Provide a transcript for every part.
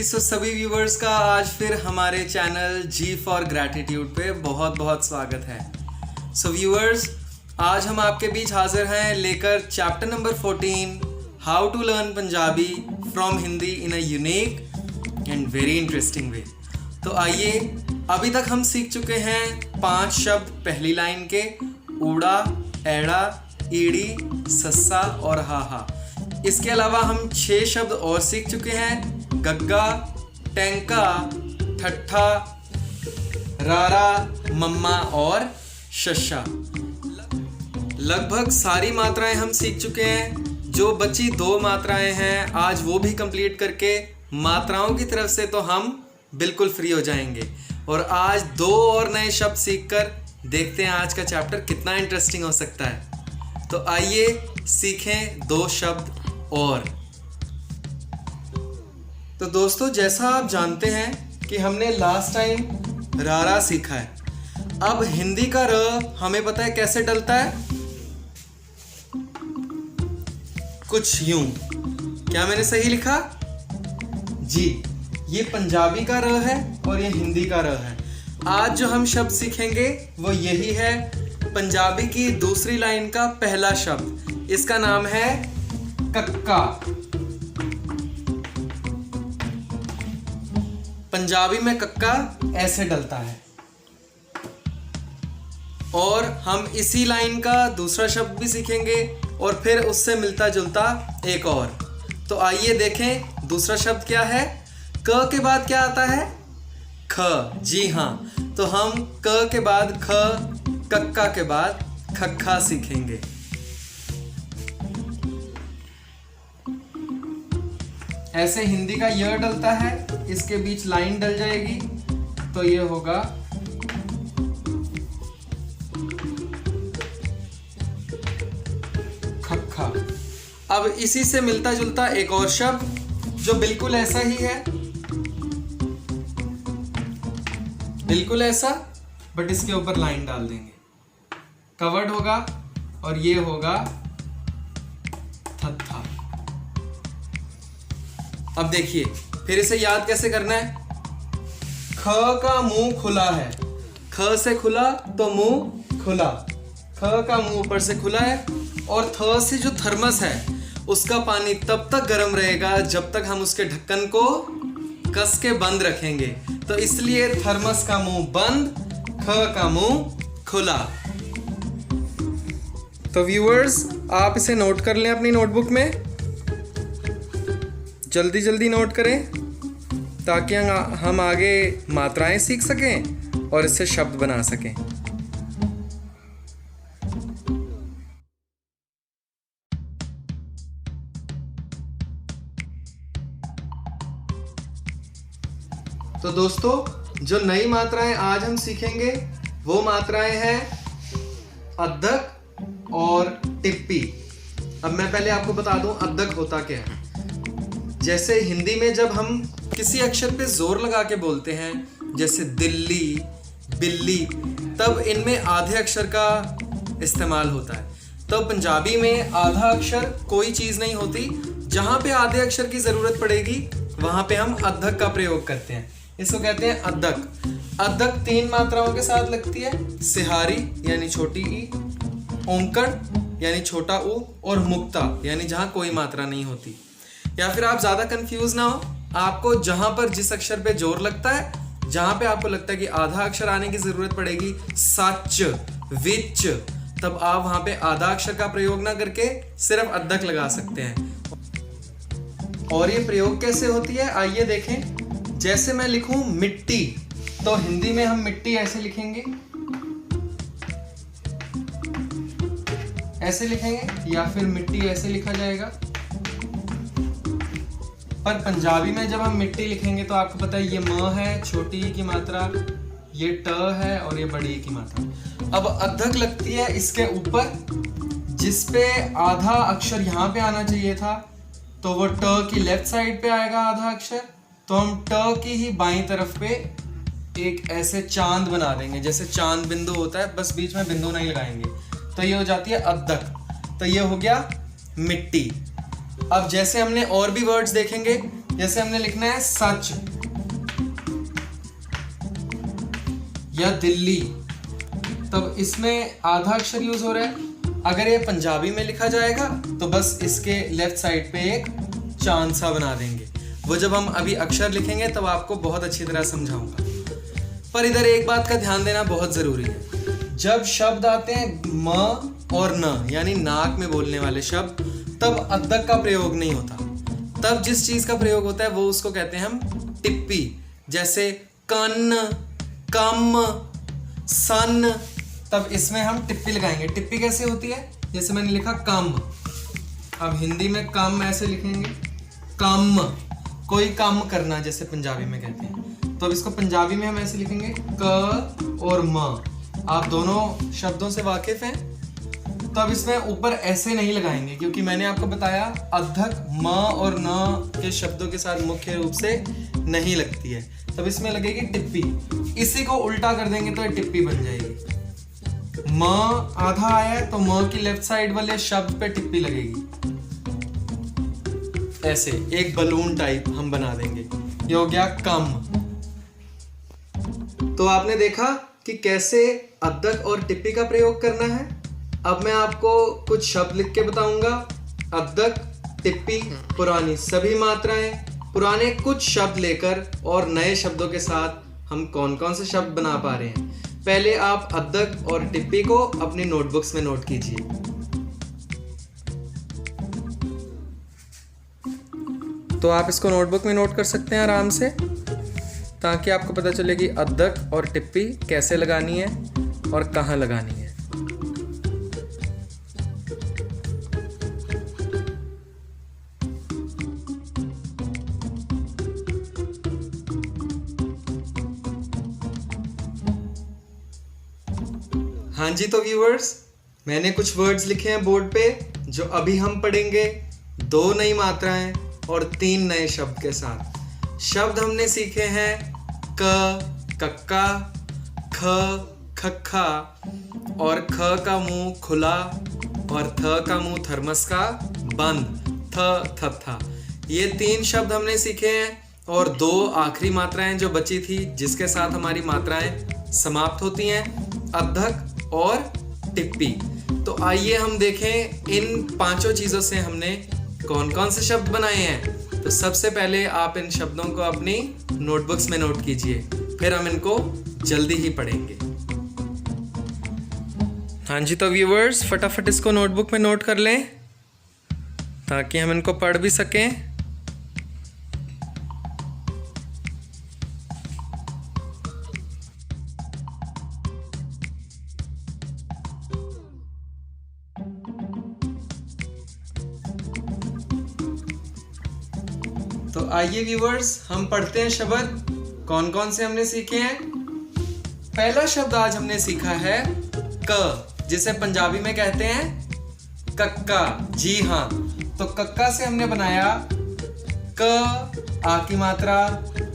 जी, सभी व्यूवर्स का आज फिर हमारे चैनल जी फॉर ग्रैटिट्यूड पे बहुत बहुत स्वागत है। व्यूवर्स, आज हम आपके बीच हाजिर हैं लेकर chapter number 14 how to learn Punjabi from Hindi in a unique and very interesting way. तो आइए, अभी तक हम सीख चुके हैं 5 शब्द पहली लाइन के, ऊड़ा, एड़ा, ईड़ी, सस्सा और हाहा। इसके अलावा हम 6 शब्द और सीख चुके हैं, गग्गा, टैंका, ठट्ठा, रारा, मम्मा और शशा। लगभग सारी मात्राएं हम सीख चुके हैं। जो बची 2 मात्राएं हैं, आज वो भी कंप्लीट करके मात्राओं की तरफ से तो हम बिल्कुल फ्री हो जाएंगे। और आज 2 और नए शब्द सीखकर देखते हैं आज का चैप्टर कितना इंटरेस्टिंग हो सकता है। तो आइए सीखें 2 शब्द और। तो दोस्तों, जैसा आप जानते हैं कि हमने लास्ट टाइम रारा सीखा है। अब हिंदी का र हमें पता है कैसे डलता है, कुछ यूं। क्या मैंने सही लिखा? जी, ये पंजाबी का र है और ये हिंदी का र है। आज जो हम शब्द सीखेंगे वो यही है, पंजाबी की दूसरी लाइन का पहला शब्द। इसका नाम है कक्का। पंजाबी में कक्का ऐसे डलता है। और हम इसी लाइन का दूसरा शब्द भी सीखेंगे और फिर उससे मिलता जुलता एक और। तो आइए देखें दूसरा शब्द क्या है। क के बाद क्या आता है? ख। जी हाँ, तो हम क के बाद ख, कक्का के बाद खक्खा सीखेंगे। ऐसे हिंदी का य डलता है, इसके बीच लाइन डल जाएगी तो ये होगा खक्खा। अब इसी से मिलता जुलता एक और शब्द जो बिल्कुल ऐसा ही है, बिल्कुल ऐसा, बट इसके ऊपर लाइन डाल देंगे, कवर्ड होगा और ये होगा थत्था। अब देखिए, फिर इसे याद कैसे करना है। ख का मुंह खुला है, ख से खुला तो मुंह खुला, ख का मुंह ऊपर से खुला है। और थ से जो थर्मस है उसका पानी तब तक गर्म रहेगा जब तक हम उसके ढक्कन को कस के बंद रखेंगे। तो इसलिए थर्मस का मुंह बंद, ख का मुंह खुला। तो व्यूअर्स, आप इसे नोट कर लें अपनी नोटबुक में, जल्दी जल्दी नोट करें ताकि हम आगे मात्राएं सीख सकें और इससे शब्द बना सकें। तो दोस्तों, जो नई मात्राएं आज हम सीखेंगे वो मात्राएं हैं अद्धक और टिप्पी। अब मैं पहले आपको बता दूं अद्धक होता क्या है। जैसे हिंदी में जब हम किसी अक्षर पे जोर लगा के बोलते हैं, जैसे दिल्ली, बिल्ली, तब इनमें आधे अक्षर का इस्तेमाल होता है। तो पंजाबी में आधा अक्षर कोई चीज़ नहीं होती, जहाँ पे आधे अक्षर की ज़रूरत पड़ेगी वहाँ पे हम अद्धक का प्रयोग करते हैं। इसको कहते हैं अद्धक। अद्धक 3 मात्राओं के साथ लगती है, सिहारी यानी छोटी ई, औंकड़ यानी छोटा ऊ, और मुक्ता यानी जहाँ कोई मात्रा नहीं होती। या फिर आप ज़्यादा कंफ्यूज ना हो, आपको जहाँ पर जिस अक्षर पे जोर लगता है, जहाँ पे आपको लगता है कि आधा अक्षर आने की ज़रूरत पड़ेगी, सच, विच, तब आप वहाँ पे आधा अक्षर का प्रयोग ना करके सिर्फ अद्धक लगा सकते हैं। और ये प्रयोग कैसे होती है आइए देखें। जैसे मैं लिखूं मिट्टी, तो हिंदी में हम मिट्टी ऐसे लिखेंगे, ऐसे लिखेंगे, या फिर मिट्टी ऐसे लिखा जाएगा। पर पंजाबी में जब हम मिट्टी लिखेंगे तो आपको पता है ये म है, छोटी ई की मात्रा, ये ट है और ये बड़ी ई की मात्रा। अब अद्धक लगती है इसके ऊपर, जिस पे आधा अक्षर यहाँ पे आना चाहिए था, तो वो ट की लेफ्ट साइड पे आएगा आधा अक्षर। तो हम ट की ही बाईं तरफ पे एक ऐसे चांद बना देंगे, जैसे चांद बिंदु होता है, बस बीच में बिंदु नहीं लगाएंगे। तो ये हो जाती है अद्धक। तो ये हो गया मिट्टी। अब जैसे हमने और भी वर्ड्स देखेंगे, जैसे हमने लिखना है सच या दिल्ली, तब इसमें आधा अक्षर यूज हो रहा है। अगर ये पंजाबी में लिखा जाएगा तो बस इसके लेफ्ट साइड पे एक चांद सा बना देंगे। वो जब हम अभी अक्षर लिखेंगे तब आपको बहुत अच्छी तरह समझाऊंगा। पर इधर एक बात का ध्यान देना बहुत जरूरी है, जब शब्द आते हैं म और न यानी नाक में बोलने वाले शब्द, तब अद्दक का प्रयोग नहीं होता। तब जिस चीज का प्रयोग होता है वो उसको कहते हैं हम टिप्पी। जैसे कन, कम, सन, तब इसमें हम टिप्पी लगाएंगे। टिप्पी कैसे होती है? जैसे मैंने लिखा कम, अब हिंदी में कम ऐसे लिखेंगे, कम, कोई काम करना जैसे पंजाबी में कहते हैं, तो अब इसको पंजाबी में हम ऐसे लिखेंगे क और म। आप दोनों शब्दों से वाकिफ हैं, तो अब इसमें ऊपर ऐसे नहीं लगाएंगे, क्योंकि मैंने आपको बताया अद्धक म और न के शब्दों के साथ मुख्य रूप से नहीं लगती है। तब इसमें लगेगी टिप्पी। इसी को उल्टा कर देंगे तो ये टिप्पी बन जाएगी। म आधा आया है तो म की लेफ्ट साइड वाले शब्द पे टिप्पी लगेगी। ऐसे एक बलून टाइप हम बना देंगे। ये हो गया कम। तो आपने देखा कि कैसे अद्दक और टिप्पी का प्रयोग करना है। अब मैं आपको कुछ शब्द लिख के बताऊंगा। अद्दक, टिप्पी, पुरानी सभी मात्राएं, पुराने कुछ शब्द लेकर और नए शब्दों के साथ हम कौन कौन से शब्द बना पा रहे हैं। पहले आप अद्दक और टिप्पी को अपनी नोटबुक्स में नोट कीजिए। तो आप इसको नोटबुक में नोट कर सकते हैं आराम से, ताकि आपको पता चले कि अद्दक और टिप्पी कैसे लगानी है और कहाँ लगानी है। हाँ जी, तो व्यूअर्स, मैंने कुछ वर्ड्स लिखे हैं बोर्ड पे जो अभी हम पढ़ेंगे। 2 नई मात्राएं और 3 नए शब्द के साथ। शब्द हमने सीखे हैं क, कक्का, ख, खक्खा, और ख का मुंह खुला और थ का मुंह थर्मस का बंद, थ, थत्था। ये 3 शब्द हमने सीखे हैं और 2 आखिरी मात्राएं जो बची थी, जिसके साथ हमारी मात्राएं समाप्त होती हैं, अद्दक और टिप्पी। तो आइए हम देखें इन 5 चीजों से हमने कौन कौन से शब्द बनाए हैं। तो सबसे पहले आप इन शब्दों को अपनी नोटबुक्स में नोट कीजिए, फिर हम इनको जल्दी ही पढ़ेंगे। हाँ जी, तो व्यूअर्स, फटाफट इसको नोटबुक में नोट कर लें ताकि हम इनको पढ़ भी सकें। तो आइए व्यूअर्स, हम पढ़ते हैं शब्द कौन कौन से हमने सीखे हैं। पहला शब्द आज हमने सीखा है क, जिसे पंजाबी में कहते हैं कक्का। जी हाँ, तो कक्का से हमने बनाया क आ की मात्रा,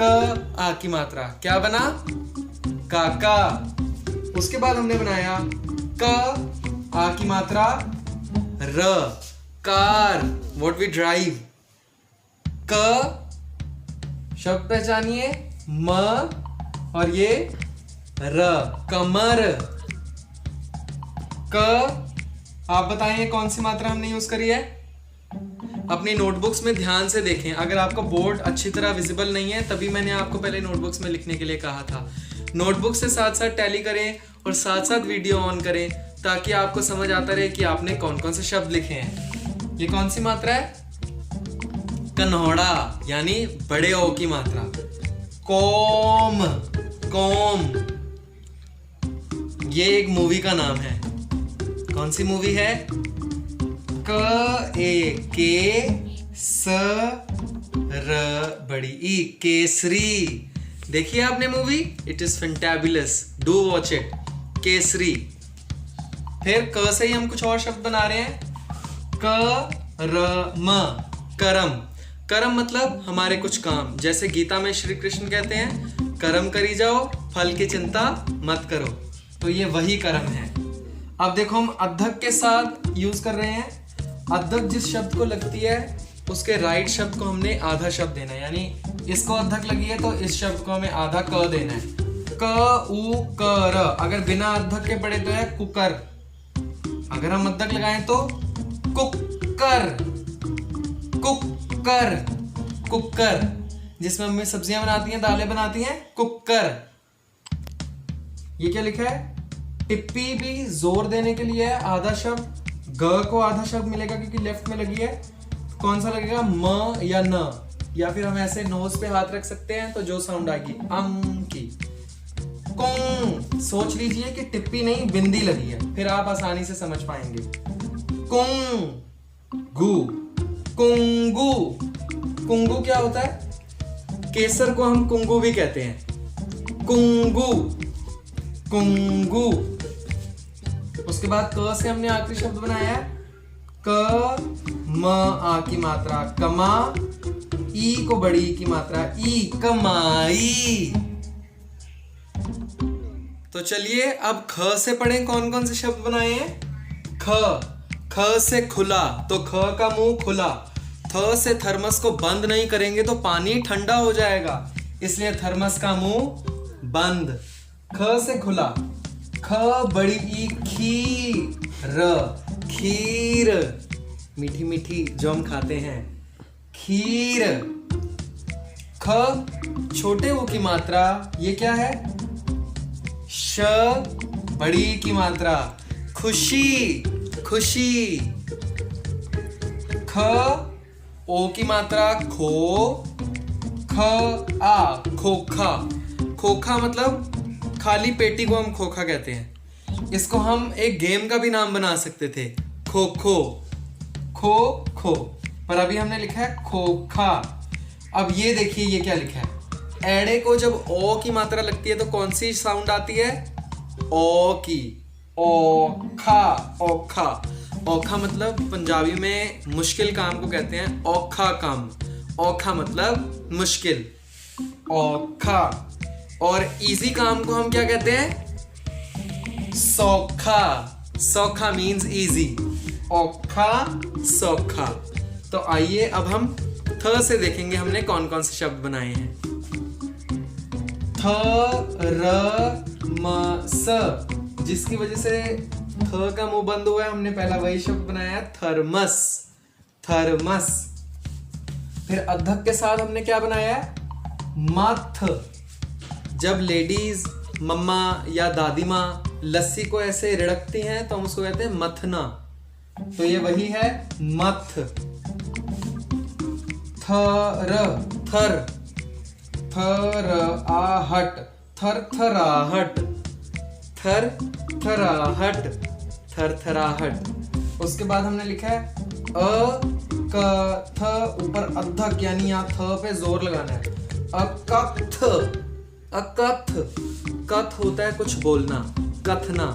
क आ की मात्रा, क्या बना? काका। उसके बाद हमने बनाया क आ की मात्रा र, कार, व्हाट वी ड्राइव। क शब्द पहचानिए, म और ये र, कमर। क आप बताइए कौन सी मात्रा हमने यूज करी है। अपनी नोटबुक्स में ध्यान से देखें। अगर आपका बोर्ड अच्छी तरह विजिबल नहीं है, तभी मैंने आपको पहले नोटबुक्स में लिखने के लिए कहा था। नोटबुक से साथ साथ टैली करें और साथ साथ वीडियो ऑन करें, ताकि आपको समझ आता रहे कि आपने कौन कौन से शब्द लिखे हैं। ये कौन सी मात्रा है? कन्हौड़ा, यानी बड़े ओ की मात्रा। कोम, कोम, ये एक मूवी का नाम है। कौन सी मूवी है? क ए के स र बड़ी ई, केसरी। देखिए आपने movie, it is fantabulous, do watch it. Kesari. फिर क से ही हम कुछ और शब्द बना रहे हैं। क र म, करम। कर्म मतलब हमारे कुछ काम। जैसे गीता में श्री कृष्ण कहते हैं, कर्म करी जाओ, फल की चिंता मत करो। तो ये वही कर्म है। अब देखो, हम अद्धक के साथ यूज कर रहे हैं। अद्धक जिस शब्द को लगती है उसके राइट शब्द को हमने आधा शब्द देना है, यानी इसको अद्धक लगी है तो इस शब्द को हमें आधा क देना है। क उ क र। अगर बिना अद्धक के पढ़े तो है कुकर, अगर हम अद्धक लगाएं तो कुकर, कुकर, कुकर। जिसमें मम्मी सब्जियां बनाती हैं, दालें बनाती हैं, कुकर। ये क्या लिखा है? टिप्पी भी जोर देने के लिए है, आधा शब्द। ग को आधा शब्द मिलेगा क्योंकि लेफ्ट में लगी है। कौन सा लगेगा? म या न, या फिर हम ऐसे नोज पे हाथ रख सकते हैं तो जो साउंड आएगी की। कुंग। सोच लीजिए कि टिप्पी नहीं बिंदी लगी है, फिर आप आसानी से समझ पाएंगे। कुंगू, कुंगू। कुंगू क्या होता है? केसर को हम कुंगू भी कहते हैं। कुंगू, कुंगू। उसके बाद क से हमने आखिरी शब्द बनाया है क म आ की मात्रा, कमा। ई को बड़ी ई की मात्रा, ई, कमाई। तो चलिए अब ख से पढ़ें कौन कौन से शब्द बनाए हैं। ख से खुला, तो ख का मुंह खुला। थ से थर्मस को बंद नहीं करेंगे तो पानी ठंडा हो जाएगा, इसलिए थर्मस का मुंह बंद। ख से खुला। ख बड़ी ई खीर, खीर, मीठी मीठी जो हम खाते हैं, खीर। ख छोटे ऊ की मात्रा, ये क्या है? श बड़ी की मात्रा, खुशी, खुशी। ख ओ की मात्रा, खो। ख आ खोखा, खोखा मतलब खाली पेटी को हम खोखा कहते हैं। इसको हम एक गेम का भी नाम बना सकते थे, खो खो, खो खो, पर अभी हमने लिखा है खोखा। अब ये देखिए ये क्या लिखा है? एड़े को जब ओ की मात्रा लगती है तो कौन सी साउंड आती है? ओ की। ओखा, ओखा। ओखा मतलब पंजाबी में मुश्किल काम को कहते हैं औखा काम। औखा मतलब मुश्किल, औखा। और इजी काम को हम क्या कहते हैं? सौखा। सौखा मीन्स इजी, औखा, सौखा। तो आइए अब हम थ से देखेंगे हमने कौन कौन से शब्द बनाए हैं। थ र म स, जिसकी वजह से थ का मुंह बंद हुआ है, हमने पहला वही शब्द बनाया है थर्मस, थर्मस। फिर अद्धक के साथ हमने क्या बनाया है? मथ। जब लेडीज, मम्मा या दादी माँ लस्सी को ऐसे रिड़कती हैं तो हम उसको कहते हैं मथना, तो ये वही है मथ। थर, थर, थर आहट, थर थराहट, थर थराहट, थर थराहट। उसके बाद हमने लिखा है अ क थ, ऊपर अद्धक यानी यहाँ थ पे जोर लगाना है। अकथ, अकथ। कथ होता है कुछ बोलना, कथना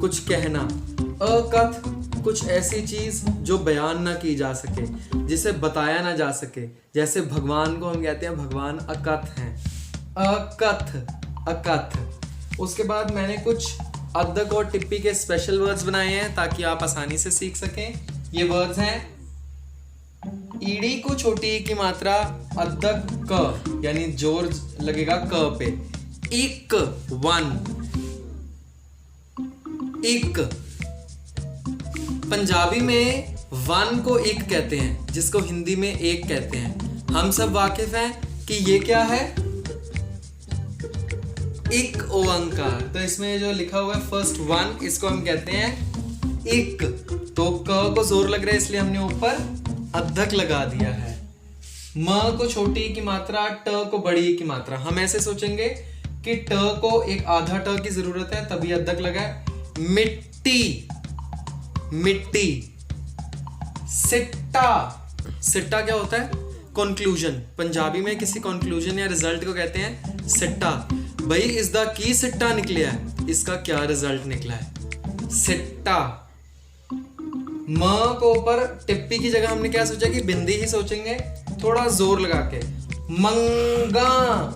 कुछ कहना। अकथ कुछ ऐसी चीज जो बयान ना की जा सके, जिसे बताया ना जा सके। जैसे भगवान को हम कहते हैं भगवान अकथ हैं, अकथ, अकथ। उसके बाद मैंने कुछ अद्धक और टिप्पी के स्पेशल वर्ड्स बनाए हैं ताकि आप आसानी से सीख सकें। ये वर्ड्स हैं ईडी को छोटी ई की मात्रा, अद्धक क यानी जोर लगेगा क पे। इक, वन, इक। पंजाबी में वन को इक कहते हैं, जिसको हिंदी में एक कहते हैं। हम सब वाकिफ हैं कि ये क्या है? इक ओंकार। तो इसमें जो लिखा हुआ है फर्स्ट वन, इसको हम कहते हैं इक। तो क को जोर लग रहा है इसलिए हमने ऊपर अद्धक लगा दिया है। म को छोटी की मात्रा, ट को बड़ी की मात्रा। हम ऐसे सोचेंगे कि ट को एक आधा ट की जरूरत है तभी अद्धक लगा है। मिट्टी, मिट्टी। सिट्टा, सिट्टा क्या होता है? कंक्लूजन। पंजाबी में किसी कंक्लूजन या रिजल्ट को कहते हैं सिट्टा। भाई इसका की सिट्टा निकलिया है, इसका क्या रिजल्ट निकला है? सिट्टा। म को ऊपर टिप्पी की जगह हमने क्या सोचा कि बिंदी ही सोचेंगे, थोड़ा जोर लगा के। मंगा,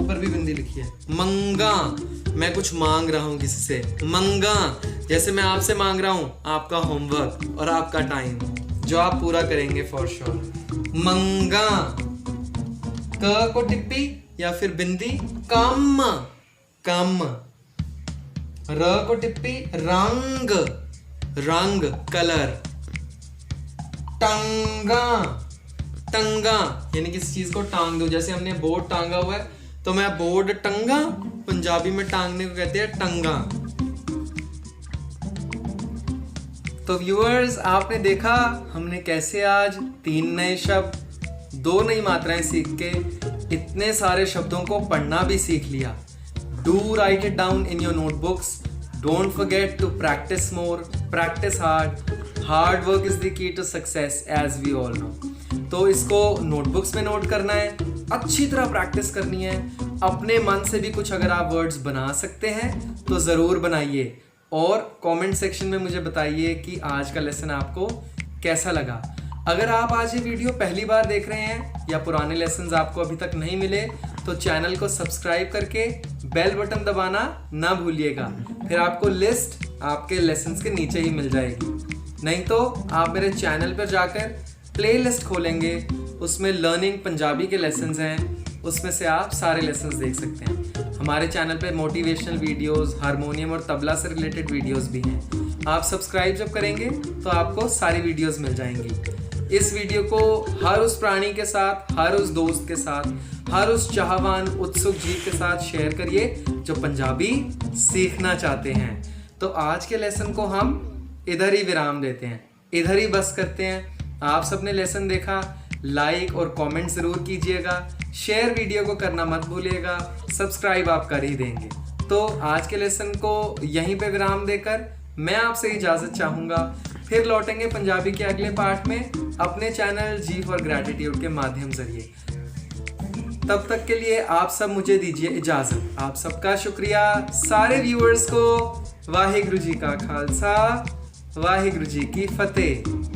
ऊपर भी बिंदी लिखी है, मंगा। मैं कुछ मांग रहा हूं किसी से, मंगा। जैसे मैं आपसे मांग रहा हूं आपका होमवर्क और आपका टाइम, जो आप पूरा करेंगे फॉर श्योर। मंगा, क को टिप्पी या फिर बिंदी, कम, कम। र को टिप्पी, रंग, रंग, कलर। टंगा, टंगा यानी किसी चीज को टांग दो, जैसे हमने बोर्ड टांगा हुआ है तो मैं बोर्ड टंगा, पंजाबी में टांगने को कहते हैं टंगा। तो व्यूअर्स, आपने देखा हमने कैसे आज 3 नए शब्द, 2 नई मात्राएं सीख के इतने सारे शब्दों को पढ़ना भी सीख लिया। Do write it down in your notebooks. Don't forget to practise more, practise hard. Hard work is the key to success as we all know. तो इसको नोटबुक्स में नोट करना है, अच्छी तरह प्रैक्टिस करनी है। अपने मन से भी कुछ अगर आप वर्ड्स बना सकते हैं तो ज़रूर बनाइए और कमेंट सेक्शन में मुझे बताइए कि आज का लेसन आपको कैसा लगा। अगर आप आज ये वीडियो पहली बार देख रहे हैं या पुराने लेसन्स आपको अभी तक नहीं मिले तो चैनल को सब्सक्राइब करके बेल बटन दबाना ना भूलिएगा, फिर आपको लिस्ट आपके लेसन्स के नीचे ही मिल जाएगी। नहीं तो आप मेरे चैनल पर जाकर प्लेलिस्ट खोलेंगे, उसमें लर्निंग पंजाबी के लेसन्स हैं, उसमें से आप सारे लेसन्स देख सकते हैं। हमारे चैनल पे मोटिवेशनल वीडियोस, हारमोनियम और तबला से रिलेटेड वीडियोस भी हैं। आप सब्सक्राइब जब करेंगे तो आपको सारी वीडियोस मिल जाएंगी। इस वीडियो को हर उस प्राणी के साथ, हर उस दोस्त के साथ, हर उस चाहवान उत्सुक जीव के साथ शेयर करिए जो पंजाबी सीखना चाहते हैं। तो आज के लेसन को हम इधर ही विराम देते हैं, इधर ही बस करते हैं। आप सबने लेसन देखा, लाइक और कमेंट ज़रूर कीजिएगा, शेयर वीडियो को करना मत भूलिएगा, सब्सक्राइब आप कर ही देंगे। तो आज के लेसन को यहीं पे विराम देकर मैं आपसे इजाज़त चाहूँगा। फिर लौटेंगे पंजाबी के अगले पार्ट में अपने चैनल जी फॉर ग्रैटिट्यूड के माध्यम जरिए। तब तक के लिए आप सब मुझे दीजिए इजाज़त। आप सबका शुक्रिया। सारे व्यूअर्स को वाहिगुरु जी का खालसा, वाहिगुरु जी की फतेह।